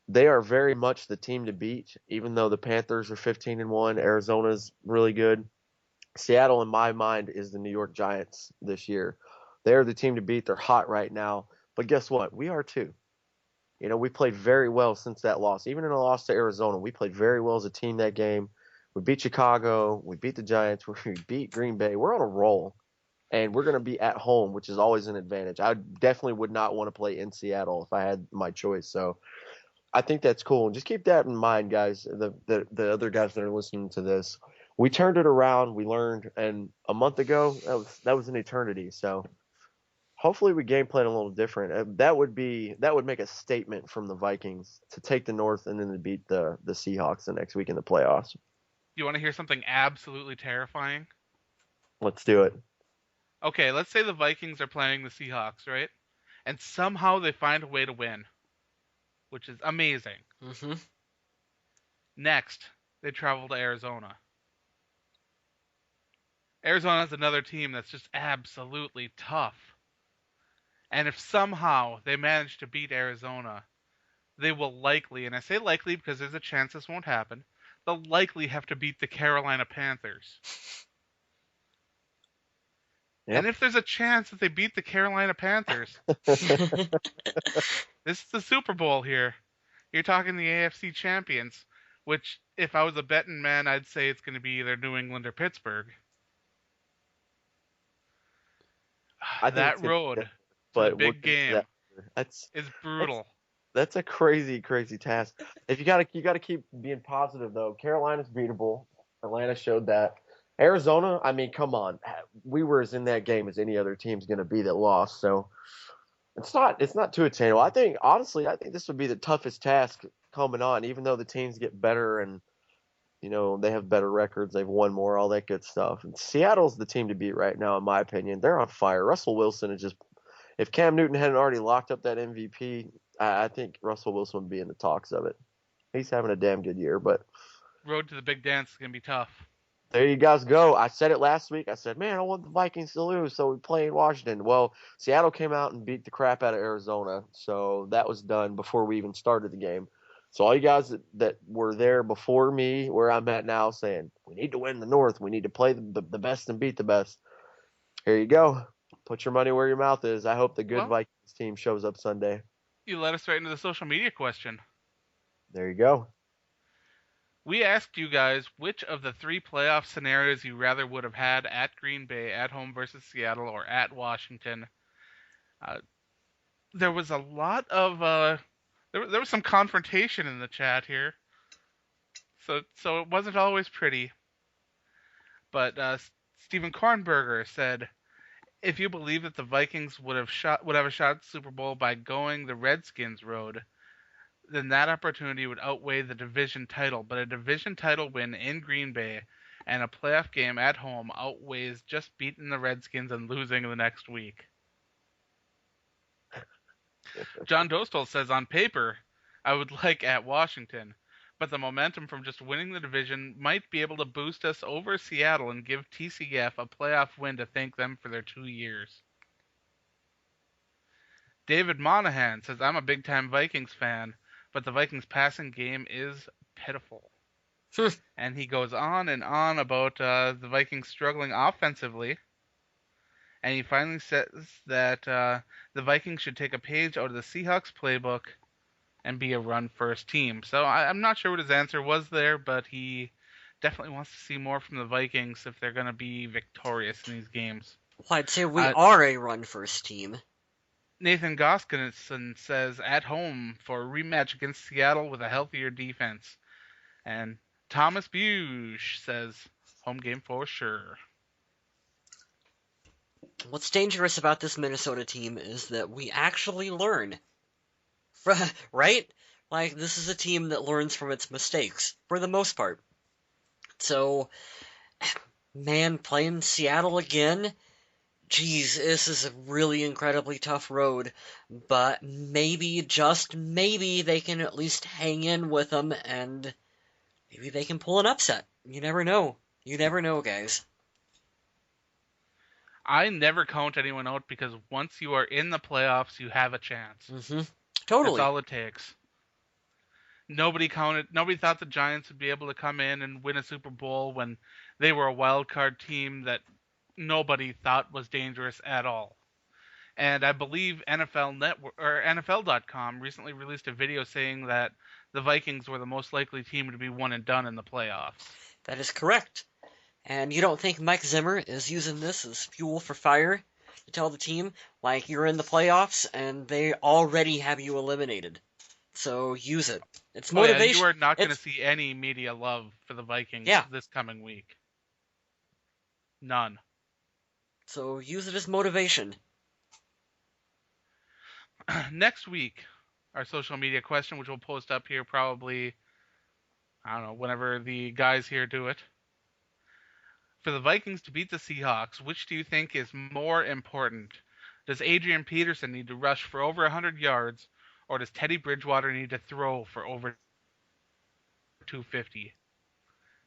they are very much the team to beat, even though the Panthers are 15-1. Arizona's really good. Seattle, in my mind, is the New York Giants this year. They're the team to beat. They're hot right now. But guess what? We are too. We played very well since that loss. Even in a loss to Arizona, we played very well as a team that game. We beat Chicago. We beat the Giants. We beat Green Bay. We're on a roll, and we're going to be at home, which is always an advantage. I definitely would not want to play in Seattle if I had my choice. So I think that's cool. And just keep that in mind, guys. The other guys that are listening to this, we turned it around. We learned, and a month ago that was an eternity. So hopefully we game plan a little different. That would make a statement from the Vikings to take the North and then to beat the Seahawks the next week in the playoffs.
you want to hear something absolutely terrifying?
Let's do it.
Okay, let's say the Vikings are playing the Seahawks, right? And somehow they find a way to win, which is amazing.
Hmm.
Next, they travel to Arizona. Arizona is another team that's just absolutely tough. And if somehow they manage to beat Arizona, they will likely, and I say likely because there's a chance this won't happen, they'll likely have to beat the Carolina Panthers. And
Yep.
if there's a chance that they beat the Carolina Panthers, this is the Super Bowl here. You're talking the AFC champions, which, if I was a betting man, I'd say it's going to be either New England or Pittsburgh.
I think it's
That
gonna be
road
Denver,
to the
but we'll
big
get to that
game
later.
is
That's
brutal.
that's a crazy task. If you gotta keep being positive though. Carolina's beatable. Atlanta showed that. Arizona, I mean, come on. We were as in that game as any other team's gonna be that lost. So it's not too attainable. I think honestly, I think this would be the toughest task coming on, even though the teams get better and they have better records, they've won more, all that good stuff. And Seattle's the team to beat right now, in my opinion. They're on fire. Russell Wilson is just, if Cam Newton hadn't already locked up that MVP, I think Russell Wilson would be in the talks of it. He's having a damn good year, but
Road to the big dance is gonna be tough.
there you guys go. I said it last week. I said, man, I want the Vikings to lose, so we play in Washington. Well, Seattle came out and beat the crap out of Arizona, so that was done before we even started the game. So all you guys that were there before me, where I'm at now, saying we need to win the North, we need to play the best and beat the best. Here you go. Put your money where your mouth is. I hope the good
Well,
Vikings team shows up Sunday.
you led us right into the social media question.
There you go.
We asked you guys which of the 3 playoff scenarios you rather would have had at Green Bay, at home versus Seattle, or at Washington. Uh, there was a lot of there was some confrontation in the chat here, so it wasn't always pretty. But Stephen Kornberger said, if you believe that the Vikings would have a shot at the Super Bowl by going the Redskins road, then that opportunity would outweigh the division title. But a division title win in Green Bay and a playoff game at home outweighs just beating the Redskins and losing the next week. John Dostal says, on paper, I would like at Washington, but the momentum from just winning the division might be able to boost us over Seattle and give TCF a playoff win to thank them for their 2 years. David Monahan says, I'm a big-time Vikings fan, but the Vikings passing game is pitiful. And he goes on and on about the Vikings struggling offensively. And he finally says that the Vikings should take a page out of the Seahawks playbook and be a run-first team. So I'm not sure what his answer was there, but he definitely wants to see more from the Vikings if they're going to be victorious in these games.
Well, I'd say we are a run-first team.
Nathan Goskinson says, at home for a rematch against Seattle with a healthier defense. And Thomas Buge says, home game for sure.
What's dangerous about this Minnesota team is that we actually learn. Right? Like, this is a team that learns from its mistakes, for the most part. So, man, playing Seattle again, geez, this is a really incredibly tough road. But maybe, just maybe, they can at least hang in with them, and maybe they can pull an upset. You never know. You never know, guys.
I never count anyone out because once you are in the playoffs, you have a chance.
Mm-hmm. Totally.
That's all it takes. Nobody thought the Giants would be able to come in and win a Super Bowl when they were a wild card team that nobody thought was dangerous at all. And I believe NFL Network or NFL.com recently released a video saying that the Vikings were the most likely team to be one and done in the playoffs.
That is correct. And you don't think Mike Zimmer is using this as fuel for fire to tell the team, like, you're in the playoffs and they already have you eliminated. So use it. It's motivation.
You are not going to see any media love for the Vikings this coming week. None.
So use it as motivation.
Next week, our social media question, which we'll post up here probably, I don't know, whenever the guys here do it. For the Vikings to beat the Seahawks, which do you think is more important? Does Adrian Peterson need to rush for over 100 yards, or does Teddy Bridgewater need to throw for over 250?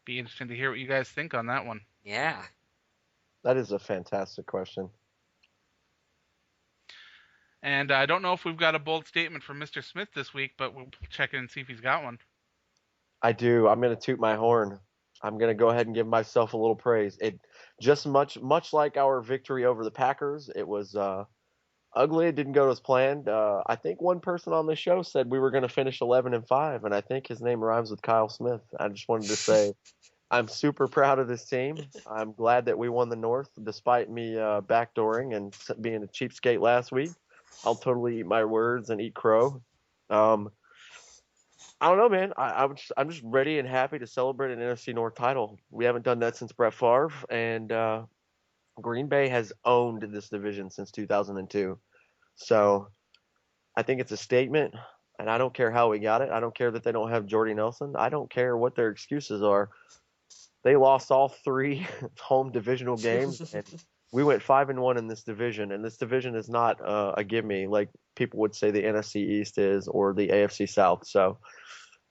Be interesting to hear what you guys think on that one.
Yeah.
That is a fantastic question.
And I don't know if we've got a bold statement from Mr. Smith this week, but we'll check in and see if he's got one.
I do. I'm going to toot my horn. I'm going to go ahead and give myself a little praise. It just much like our victory over the Packers, it was ugly. It didn't go as planned. I think one person on the show said we were going to finish 11-5, and I think his name rhymes with Kyle Smith. I just wanted to say I'm super proud of this team. I'm glad that we won the North, despite me backdooring and being a cheapskate last week. I'll totally eat my words and eat crow. I don't know, man. I'm just ready and happy to celebrate an NFC North title. We haven't done that since Brett Favre, and Green Bay has owned this division since 2002. So I think it's a statement. And I don't care how we got it. I don't care that they don't have Jordy Nelson. I don't care what their excuses are. They lost all 3 home divisional games, and we went 5-1 in this division. And this division is not a gimme like people would say the NFC East is or the AFC South. So,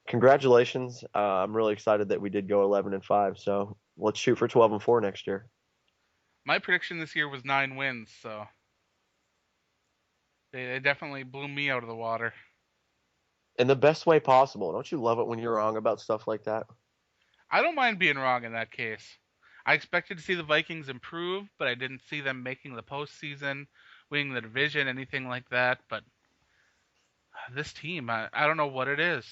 congratulations. I'm really excited that we did go 11-5. So let's shoot for 12-4 next year.
My prediction this year was 9 wins, so they definitely blew me out of the water.
In the best way possible. Don't you love it when you're wrong about stuff like that?
I don't mind being wrong in that case. I expected to see the Vikings improve, but I didn't see them making the postseason, winning the division, anything like that. But this team, I don't know what it is.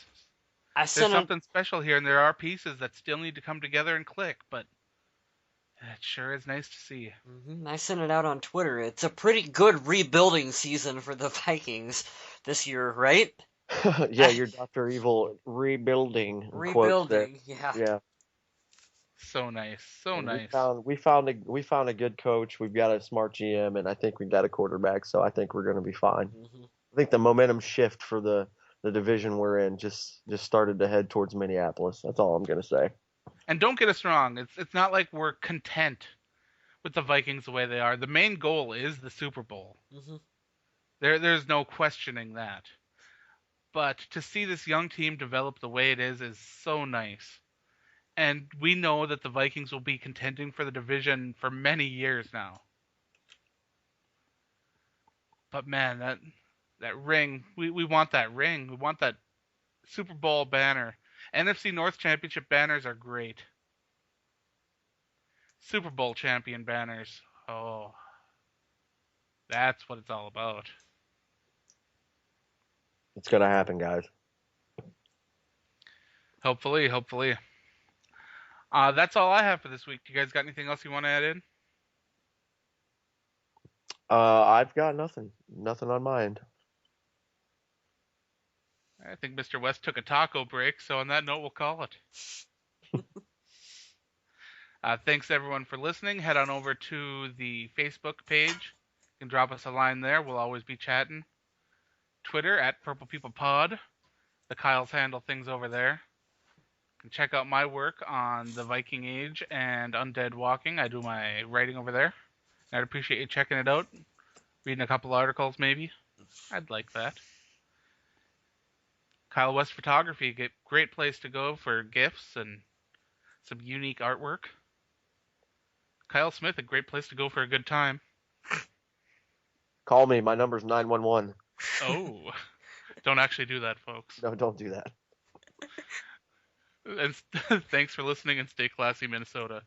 I
There's
sent a
something special here, and there are pieces that still need to come together and click, but it sure is nice to see.
I sent it out on Twitter. It's a pretty good rebuilding season for the Vikings this year, right?
Yeah, your Dr. Evil rebuilding quotes there.
Rebuilding, yeah.
Yeah.
So nice, so
And
nice.
we found a good coach. We've got a smart GM, and I think we got a quarterback. So I think we're going to be fine. I think the momentum shift for the division we're in just started to head towards Minneapolis. That's all I'm going to say.
And don't get us wrong, it's not like we're content with the Vikings the way they are. The main goal is the Super Bowl. There's no questioning that. But to see this young team develop the way it is so nice. And we know that the Vikings will be contending for the division for many years now. But man, that ring, we want that ring. We want that Super Bowl banner. NFC North Championship banners are great. Super Bowl champion banners. Oh, that's what it's all about.
It's going to happen, guys.
Hopefully, hopefully. That's all I have for this week. Do you guys got anything else you want to add in?
I've got nothing on my end.
I think Mr. West took a taco break, so on that note, we'll call it. Thanks everyone for listening. Head on over to the Facebook page. You can drop us a line there. We'll always be chatting. Twitter at Purple People Pod. The Kyles handle things over there. You can check out my work on the Viking Age and Undead Walking. I do my writing over there. I'd appreciate you checking it out. Reading a couple articles, maybe. I'd like that. Kyle West Photography, great place to go for gifts and some unique artwork. Kyle Smith, a great place to go for a good time.
Call me. My number's 911.
Oh, don't actually do that, folks.
No, don't do that.
And thanks for listening, and stay classy, Minnesota.